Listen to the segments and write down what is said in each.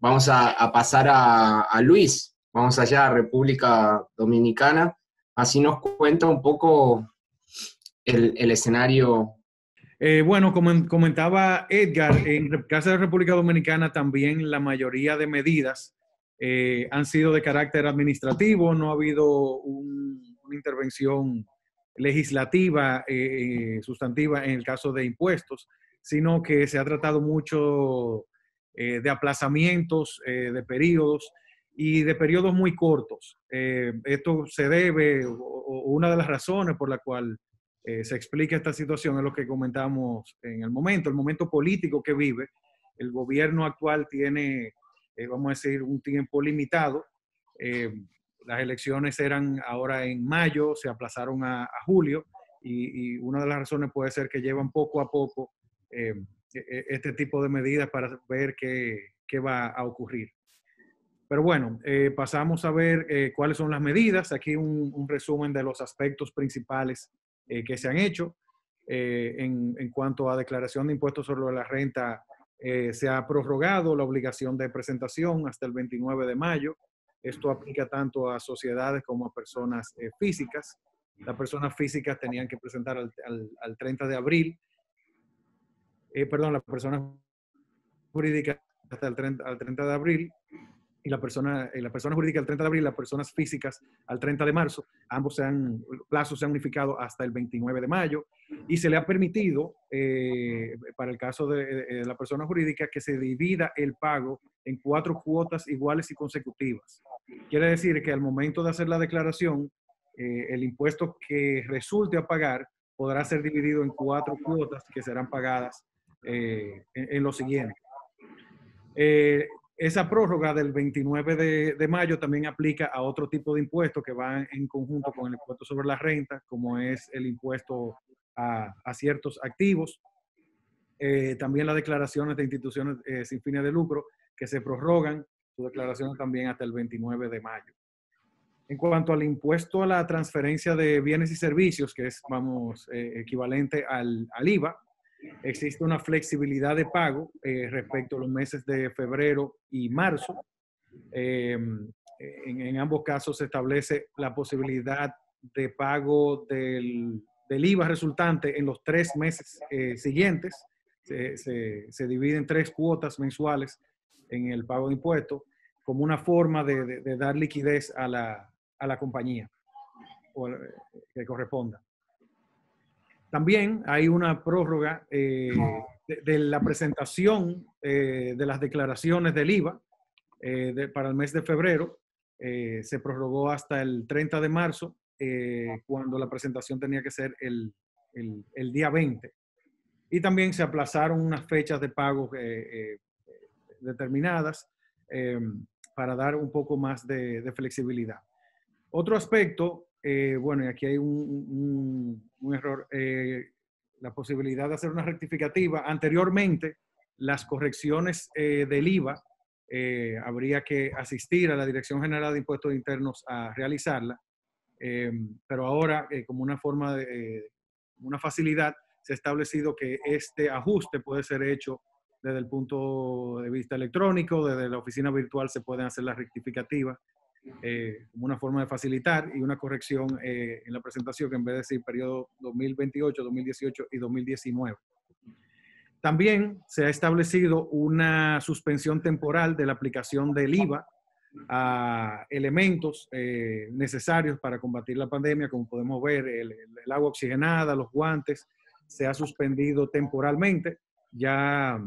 vamos a pasar a Luis, vamos allá a República Dominicana, así nos cuenta un poco el escenario. Bueno, como comentaba Edgar, en el caso de República Dominicana también la mayoría de medidas han sido de carácter administrativo, no ha habido una intervención legislativa sustantiva en el caso de impuestos, sino que se ha tratado mucho de aplazamientos de periodos y de periodos muy cortos. Esto se debe, o una de las razones por la cual se explica esta situación es lo que comentamos en el momento político que vive. El gobierno actual tiene, vamos a decir, un tiempo limitado. Eh, las elecciones eran ahora en mayo, se aplazaron a julio y una de las razones puede ser que llevan poco a poco este tipo de medidas para ver qué va a ocurrir. Pero bueno, pasamos a ver cuáles son las medidas. Aquí un resumen de los aspectos principales que se han hecho. En cuanto a declaración de impuestos sobre la renta, se ha prorrogado la obligación de presentación hasta el 29 de mayo. Esto aplica tanto a sociedades como a personas físicas. Las personas físicas tenían que presentar al 30 de abril. Las personas jurídicas hasta al 30 de abril y la persona jurídica al 30 de abril, las personas físicas al 30 de marzo. Ambos plazos se han unificado hasta el 29 de mayo y se le ha permitido, para el caso de la persona jurídica, que se divida el pago en 4 cuotas iguales y consecutivas. Quiere decir que al momento de hacer la declaración, el impuesto que resulte a pagar podrá ser dividido en 4 cuotas que serán pagadas en lo siguiente. Esa prórroga del 29 de mayo también aplica a otro tipo de impuestos que van en conjunto con el impuesto sobre la renta, como es el impuesto a ciertos activos. También las declaraciones de instituciones sin fines de lucro que se prorrogan su declaración también hasta el 29 de mayo. En cuanto al impuesto a la transferencia de bienes y servicios, que es, equivalente al IVA, existe una flexibilidad de pago respecto a los meses de febrero y marzo. En ambos casos se establece la posibilidad de pago del IVA resultante en los 3 meses siguientes. Se divide en 3 cuotas mensuales en el pago de impuestos como una forma de dar liquidez a la compañía que corresponda. También hay una prórroga de la presentación de las declaraciones del IVA para el mes de febrero. Se prorrogó hasta el 30 de marzo, cuando la presentación tenía que ser el día 20. Y también se aplazaron unas fechas de pago determinadas para dar un poco más de flexibilidad. Otro aspecto, y aquí hay un error, la posibilidad de hacer una rectificativa. Anteriormente, las correcciones del IVA, habría que asistir a la Dirección General de Impuestos Internos a realizarla, pero ahora, como una forma una facilidad, se ha establecido que este ajuste puede ser hecho desde el punto de vista electrónico. Desde la oficina virtual se pueden hacer las rectificativas, como una forma de facilitar y una corrección en la presentación, que en vez de decir periodo 2028, 2018 y 2019. También se ha establecido una suspensión temporal de la aplicación del IVA a elementos necesarios para combatir la pandemia, como podemos ver, el agua oxigenada, los guantes. Se ha suspendido temporalmente. Ya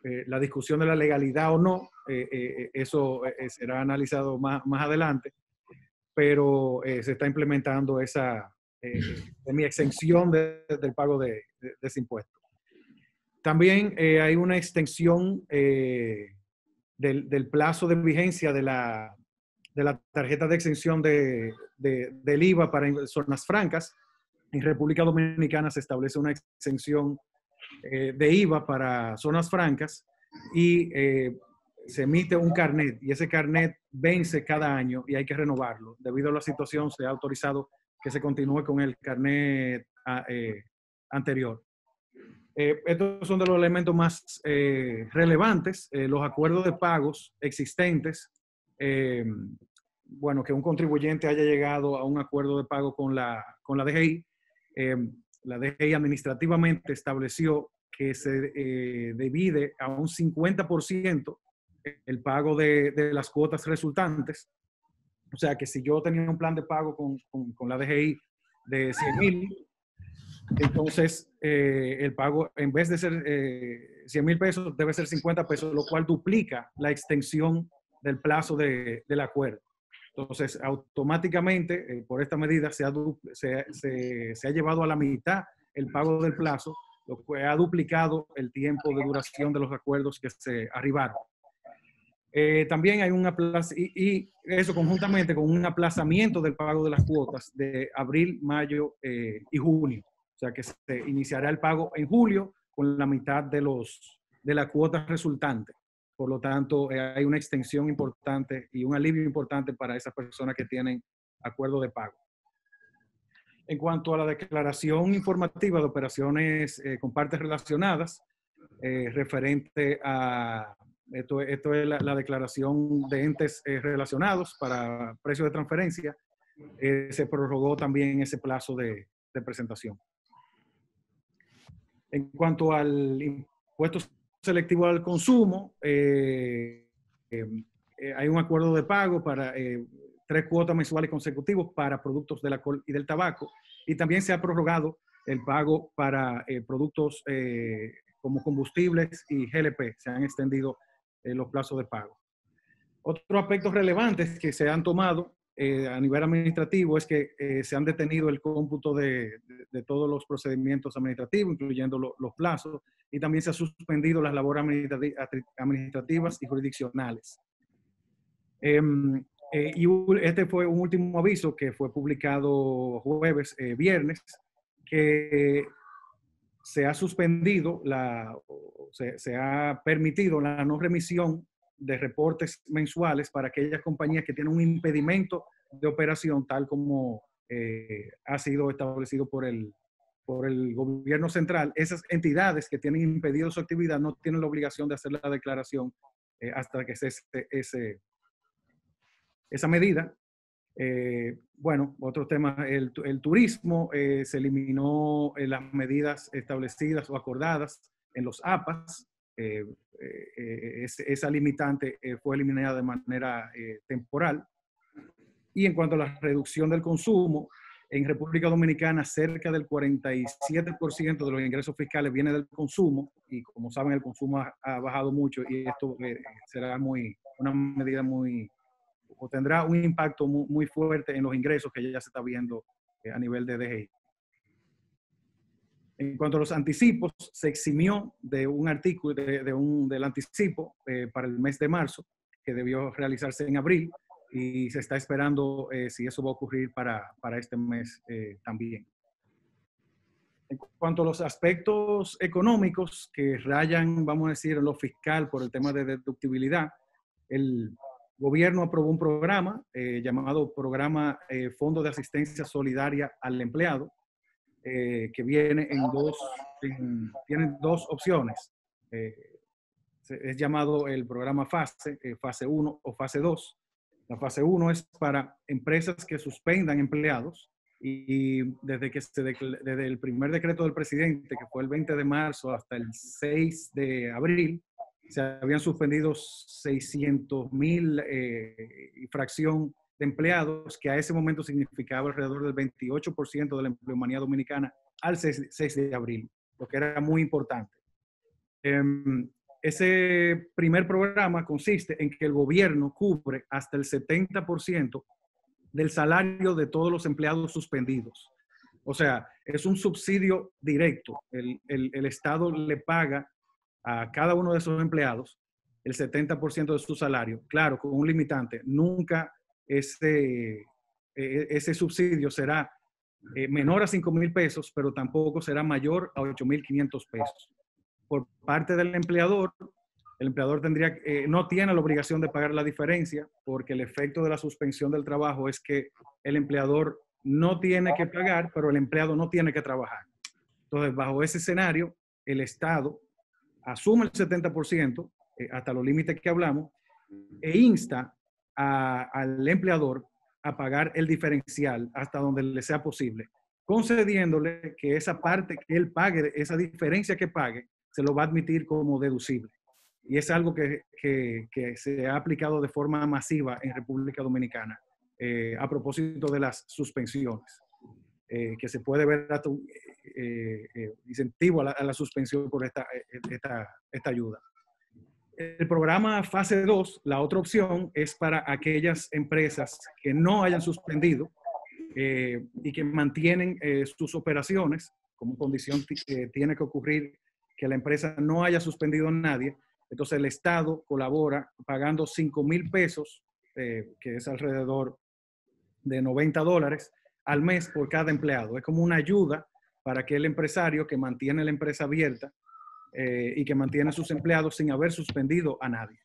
la discusión de la legalidad o no, eso será analizado más adelante, pero se está implementando esa exención del pago de ese impuesto. También hay una extensión del plazo de vigencia de la tarjeta de exención del IVA para zonas francas. En República Dominicana se establece una exención de IVA para zonas francas y se emite un carnet, y ese carnet vence cada año y hay que renovarlo. Debido a la situación, se ha autorizado que se continúe con el carnet anterior. Estos son de los elementos más relevantes. Los acuerdos de pagos existentes. Bueno, que un contribuyente haya llegado a un acuerdo de pago con la DGI. La DGI administrativamente estableció que se divide a un 50% el pago de las cuotas resultantes. O sea, que si yo tenía un plan de pago con la DGI de 100,000, entonces el pago, en vez de ser 100,000 pesos, debe ser 50 pesos, lo cual duplica la extensión del plazo del acuerdo. Entonces, automáticamente, por esta medida, se ha llevado a la mitad el pago del plazo, lo que ha duplicado el tiempo de duración de los acuerdos que se arribaron. También hay y eso conjuntamente con un aplazamiento del pago de las cuotas de abril, mayo y junio. O sea que se iniciará el pago en julio con la mitad de la cuota resultante. Por lo tanto, hay una extensión importante y un alivio importante para esas personas que tienen acuerdo de pago. En cuanto a la declaración informativa de operaciones con partes relacionadas, referente a, esto es la declaración de entes relacionados para precios de transferencia, se prorrogó también ese plazo de presentación. En cuanto al impuesto selectivo al consumo, hay un acuerdo de pago para 3 cuotas mensuales consecutivos para productos del alcohol y del tabaco, y también se ha prorrogado el pago para productos como combustibles y GLP. Se han extendido los plazos de pago. Otros aspectos relevantes que se han tomado a nivel administrativo es que se han detenido el cómputo de todos los procedimientos administrativos, incluyendo los plazos, y también se han suspendido las labores administrativas y jurisdiccionales. Y este fue un último aviso que fue publicado viernes, que se ha suspendido, se ha permitido la no remisión de reportes mensuales para aquellas compañías que tienen un impedimento de operación, tal como ha sido establecido por el gobierno central. Esas entidades que tienen impedido su actividad no tienen la obligación de hacer la declaración hasta que cese esa medida. Bueno, otro tema, el turismo, se eliminó las medidas establecidas o acordadas en los APAS. Esa limitante fue eliminada de manera temporal. Y en cuanto a la reducción del consumo, en República Dominicana cerca del 47% de los ingresos fiscales viene del consumo, y como saben el consumo ha bajado mucho, y esto será una medida o tendrá un impacto muy fuerte en los ingresos que ya se está viendo a nivel de DGI. En cuanto a los anticipos, se eximió de un artículo, del anticipo para el mes de marzo, que debió realizarse en abril, y se está esperando si eso va a ocurrir para este mes también. En cuanto a los aspectos económicos que rayan, vamos a decir, en lo fiscal por el tema de deductibilidad, el gobierno aprobó un programa llamado Programa Fondo de Asistencia Solidaria al Empleado, que viene tiene 2 opciones. Es llamado el programa fase 1 o fase 2. La fase 1 es para empresas que suspendan empleados, y desde el primer decreto del presidente, que fue el 20 de marzo, hasta el 6 de abril, se habían suspendido 600,000 y fracción de empleados, que a ese momento significaba alrededor del 28% de la empleomanía dominicana al 6 de abril, lo que era muy importante. Ese primer programa consiste en que el gobierno cubre hasta el 70% del salario de todos los empleados suspendidos. O sea, es un subsidio directo. El Estado le paga a cada uno de esos empleados el 70% de su salario. Claro, con un limitante. Nunca ese subsidio será menor a 5,000 pesos, pero tampoco será mayor a 8,500 pesos. Por parte del empleador, el empleador no tiene la obligación de pagar la diferencia, porque el efecto de la suspensión del trabajo es que el empleador no tiene que pagar, pero el empleado no tiene que trabajar. Entonces, bajo ese escenario, el Estado asume el 70%, hasta los límites que hablamos, e insta al empleador a pagar el diferencial hasta donde le sea posible, concediéndole que esa parte que él pague, esa diferencia que pague, se lo va a admitir como deducible. Y es algo que se ha aplicado de forma masiva en República Dominicana a propósito de las suspensiones, que se puede ver hasta un incentivo a la suspensión por esta ayuda. El programa Fase 2, la otra opción, es para aquellas empresas que no hayan suspendido y que mantienen sus operaciones. Como condición tiene que ocurrir que la empresa no haya suspendido a nadie. Entonces el Estado colabora pagando 5,000 pesos, que es alrededor de $90 al mes por cada empleado. Es como una ayuda para aquel empresario que mantiene la empresa abierta y que mantiene a sus empleados sin haber suspendido a nadie.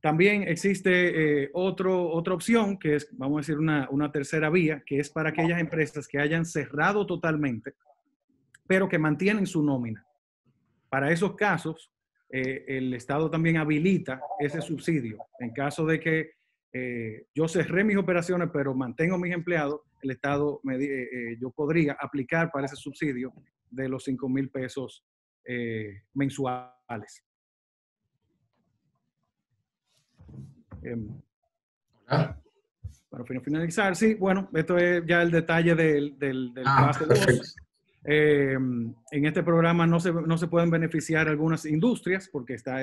También existe otra opción, que es, vamos a decir, una tercera vía, que es para aquellas empresas que hayan cerrado totalmente, pero que mantienen su nómina. Para esos casos, el Estado también habilita ese subsidio. En caso de que yo cerré mis operaciones, pero mantengo mis empleados, el Estado, yo podría aplicar para ese subsidio de los 5,000 pesos mensuales. Para finalizar, sí, bueno, esto es ya el detalle del fase 2. En este programa no se pueden beneficiar algunas industrias porque está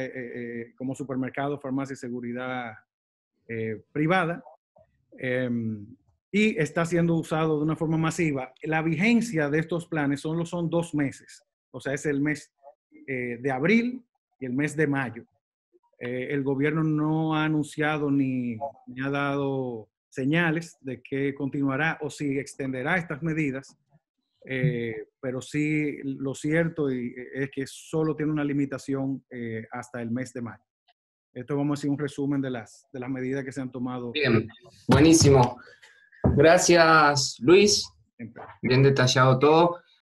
como supermercado, farmacia y seguridad privada, y está siendo usado de una forma masiva. La vigencia de estos planes son 2 meses, o sea, es el mes de abril y el mes de mayo. El gobierno no ha anunciado ni ha dado señales de que continuará o si extenderá estas medidas, pero sí lo cierto es que solo tiene una limitación hasta el mes de mayo. Esto vamos a hacer un resumen de las medidas que se han tomado. Bien, buenísimo. Gracias, Luis. Bien detallado todo.